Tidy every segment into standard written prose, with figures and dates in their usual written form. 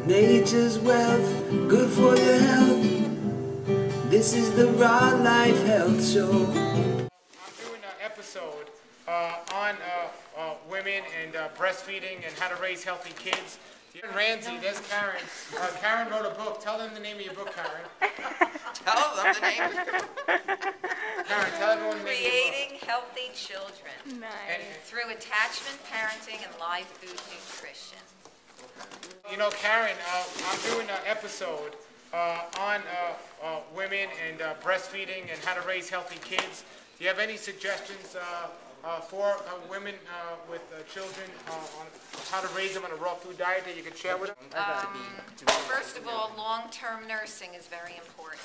Nature's wealth, good for your health. This is the Raw Life Health Show. I'm doing an episode on women and breastfeeding and how to raise healthy kids. Ramsey, there's Karen. Karen wrote a book. Tell them the name of your book, Karen. Tell them the name. Karen, tell everyone the name of your book. Creating Healthy Children. Nice. Through attachment parenting and live food nutrition. You know, Karen, I'm doing an episode on women and breastfeeding and how to raise healthy kids. Do you have any suggestions for women with children on how to raise them on a raw food diet that you could share with them? First of all, long-term nursing is very important.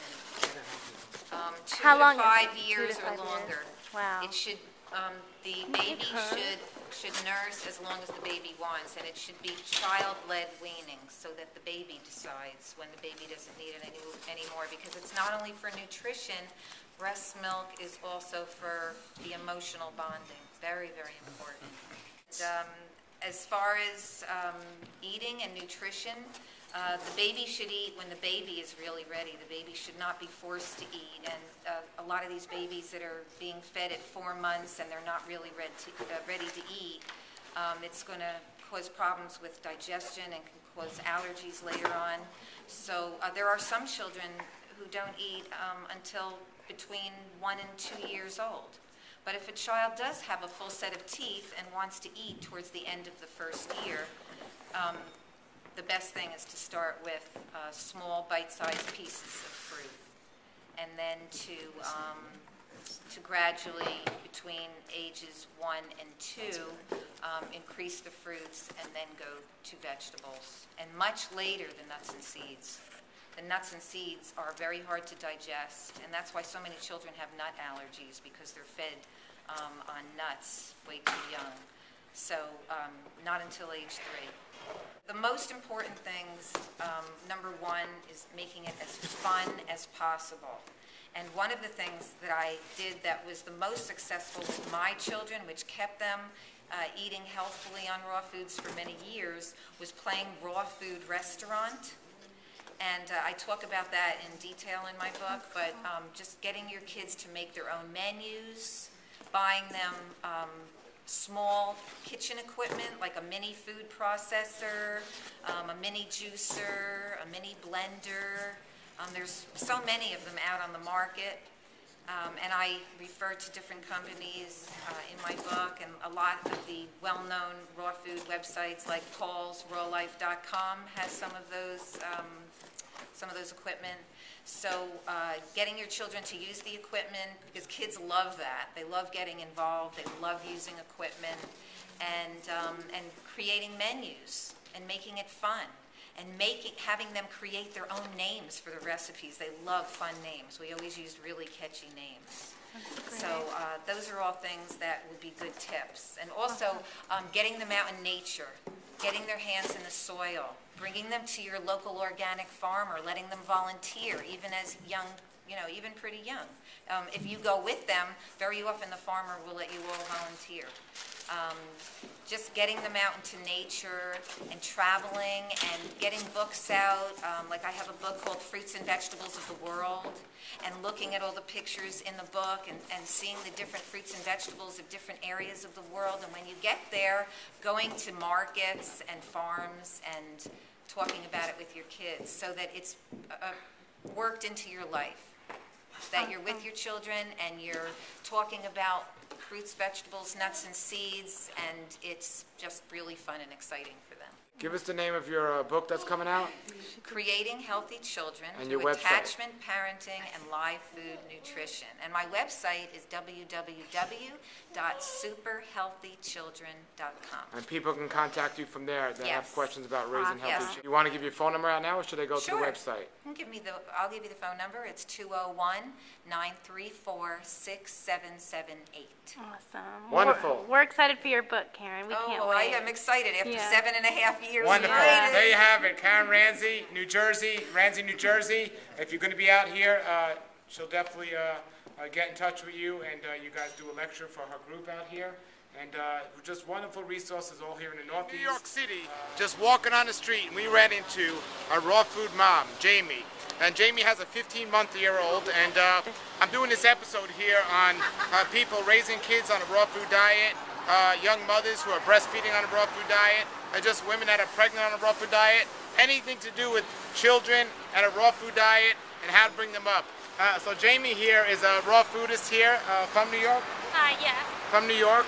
2 How to long is 5 it? 2 years to or 5 years. longer. Wow. It should, the baby should nurse as long as the baby wants, and it should be child-led weaning so that the baby decides when the baby doesn't need it anymore, because it's not only for nutrition, breast milk is also for the emotional bonding. Very, very important. As far as eating and nutrition, the baby should eat when the baby is really ready. The baby should not be forced to eat. And a lot of these babies that are being fed at 4 months and they're not really ready to eat, it's going to cause problems with digestion and can cause allergies later on. So there are some children who don't eat until between 1 and 2 years old. But if a child does have a full set of teeth and wants to eat towards the end of the first year, the best thing is to start with small bite-sized pieces of fruit, and then to gradually, between ages 1 and 2, increase the fruits and then go to vegetables, and much later the nuts and seeds. The nuts and seeds are very hard to digest, and that's why so many children have nut allergies, because they're fed on nuts way too young. So not until age 3. The most important things, number 1, is making it as fun as possible. And one of the things that I did that was the most successful with my children, which kept them eating healthfully on raw foods for many years, was playing raw food restaurant. And I talk about that in detail in my book, but just getting your kids to make their own menus, buying them small kitchen equipment like a mini food processor, a mini juicer, a mini blender. There's so many of them out on the market, and I refer to different companies in my book, and a lot of the well-known raw food websites like paulsrawlife.com has some of those equipment. So getting your children to use the equipment, because kids love that. They love getting involved. They love using equipment, and creating menus and making it fun, and having them create their own names for the recipes. They love fun names. We always use really catchy names. So those are all things that would be good tips. And also getting them out in nature, getting their hands in the soil, bringing them to your local organic farm, or letting them volunteer, even as young, even pretty young. If you go with them, very often the farmer will let you all volunteer. Just getting them out into nature and traveling and getting books out. Like I have a book called Fruits and Vegetables of the World, and looking at all the pictures in the book and seeing the different fruits and vegetables of different areas of the world. And when you get there, going to markets and farms and talking about it with your kids, so that it's worked into your life. That you're with your children and you're talking about fruits, vegetables, nuts, and seeds, and it's just really fun and exciting for them. Give us the name of your book that's coming out. Creating Healthy Children And your Through website. Attachment Parenting and Live Food Nutrition. And my website is www.superhealthychildren.com. And people can contact you from there that have Yes. questions about raising healthy Yes. children. You want to give your phone number out now, or should I go to the Sure. website? I'll give you the phone number. It's 201-934-6778. Awesome. Wonderful. We're excited for your book, Karen. We can't I wait. am excited after Yeah. 7.5 years. Wonderful. Excited. There you have it. Karen Ramsey, New Jersey. New Jersey. If you're going to be out here, she'll definitely get in touch with you, and you guys do a lecture for her group out here. and just wonderful resources all here in the Northeast. New York City, just walking on the street, and we ran into a raw food mom, Jamie. And Jamie has a 15-month-year-old, and I'm doing this episode here on people raising kids on a raw food diet, young mothers who are breastfeeding on a raw food diet, and just women that are pregnant on a raw food diet, anything to do with children and a raw food diet and how to bring them up. So Jamie here is a raw foodist here from New York? Yeah. From New York,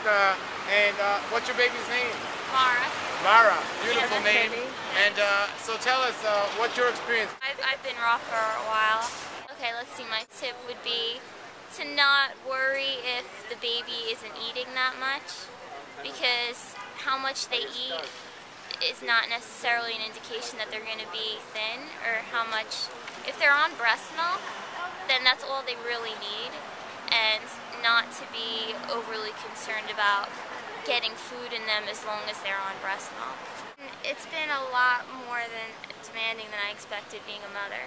and what's your baby's name? Mara. Mara, beautiful Yeah, name. baby. And so tell us, what's your experience? I've been raw for a while. Okay, let's see, my tip would be to not worry if the baby isn't eating that much, because how much they eat is not necessarily an indication that they're going to be thin, or how much, if they're on breast milk, then that's all they really need, and not to be overly concerned about getting food in them as long as they're on breast milk. It's been a lot more than demanding than I expected being a mother.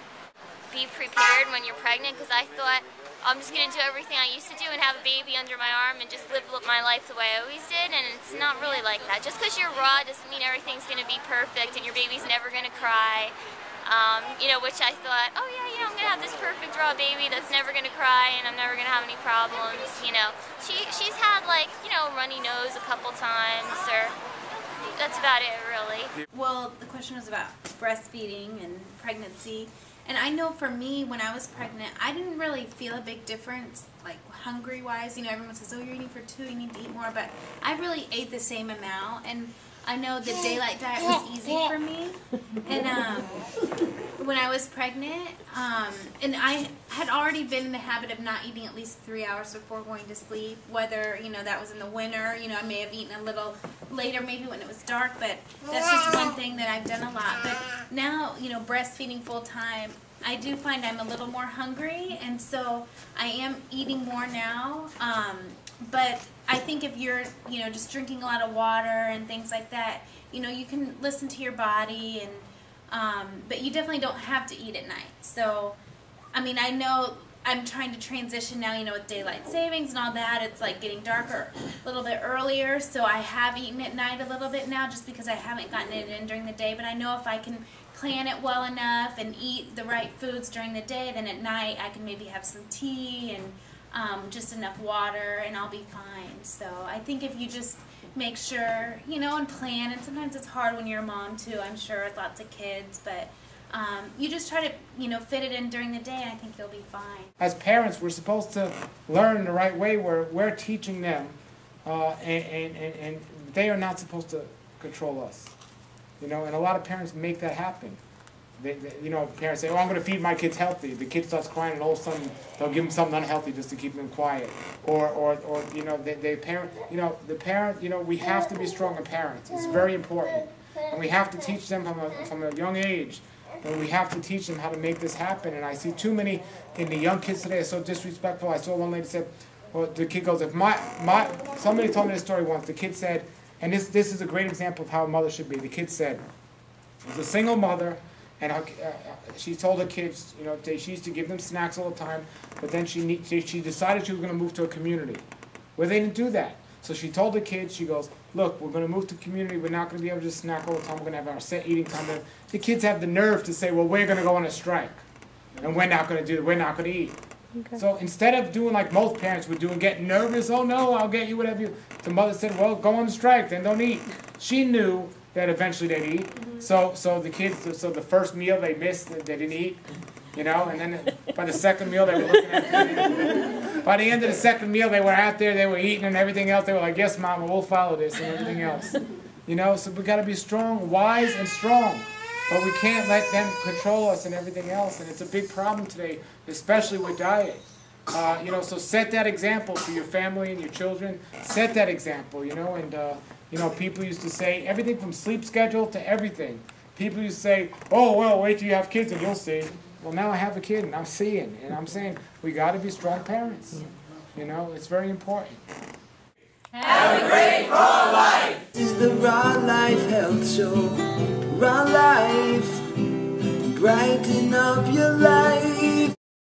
Be prepared when you're pregnant, because I thought I'm just going to do everything I used to do and have a baby under my arm and just live my life the way I always did, and it's not really like that. Just because you're raw doesn't mean everything's going to be perfect and your baby's never going to cry. You know, which I thought, oh yeah, you know, I'm going to have this perfect raw baby that's never going to cry and I'm never going to have any problems, you know. She's had, like, you know, runny nose a couple times, or that's about it, really. Well, the question was about breastfeeding and pregnancy. And I know for me, when I was pregnant, I didn't really feel a big difference, like hungry-wise. You know, everyone says, oh, you're eating for 2, you need to eat more. But I really ate the same amount. And I know the daylight diet was easy for me. And when I was pregnant, and I had already been in the habit of not eating at least 3 hours before going to sleep, whether, you know, that was in the winter. You know, I may have eaten a little later, maybe when it was dark, but that's just one thing that I've done a lot. But now, you know, breastfeeding full time, I do find I'm a little more hungry, and so I am eating more now. But I think if you're, you know, just drinking a lot of water and things like that, you know, you can listen to your body, and but you definitely don't have to eat at night. So, I mean, I know I'm trying to transition now, you know, with daylight savings and all that. It's like getting darker a little bit earlier, so I have eaten at night a little bit now just because I haven't gotten it in during the day. But I know if I can plan it well enough and eat the right foods during the day, then at night I can maybe have some tea and just enough water, and I'll be fine. So I think if you just make sure, you know, and plan, and sometimes it's hard when you're a mom too, I'm sure, with lots of kids, but you just try to, you know, fit it in during the day, and I think you'll be fine. As parents, we're supposed to learn the right way. We're teaching them, and they are not supposed to control us. You know, and a lot of parents make that happen. You know, parents say, oh, I'm going to feed my kids healthy. The kid starts crying, and all of a sudden they'll give them something unhealthy just to keep them quiet. Or you know, the parent, you know, we have to be strong as parents. It's very important. And we have to teach them from a young age. And we have to teach them how to make this happen. And I see too many in the young kids today are so disrespectful. I saw one lady said, well, the kid goes, if somebody told me this story once. The kid said, and this is a great example of how a mother should be. The kid said, there's a single mother, and she told her kids, you know, she used to give them snacks all the time, but then she decided she was going to move to a community where they didn't do that. So she told the kids, she goes, look, we're going to move to a community, we're not going to be able to just snack all the time, we're going to have our set eating time. The kids have the nerve to say, well, we're going to go on a strike, and we're not going to eat. Okay. So instead of doing like most parents would do and getting nervous, oh no, I'll get you whatever you, the mother said, well, go on strike, then don't eat. She knew that eventually they'd eat. So the kids, so the first meal they missed, they didn't eat, you know, and then by the second meal they were looking at by the end of the second meal they were out there, they were eating and everything else. They were like, yes, Mama, we'll follow this and everything else. You know, so we got to be strong, wise and strong. But we can't let them control us and everything else. And it's a big problem today, especially with diet. You know, so set that example for your family and your children. Set that example, you know, and you know, people used to say everything from sleep schedule to everything. People used to say, oh, well, wait till you have kids and you'll see. Well, now I have a kid and I'm seeing. And I'm saying we got to be strong parents. You know, it's very important. Have a great raw life. This is the Raw Life Health Show. Raw Life. Brighten up your life.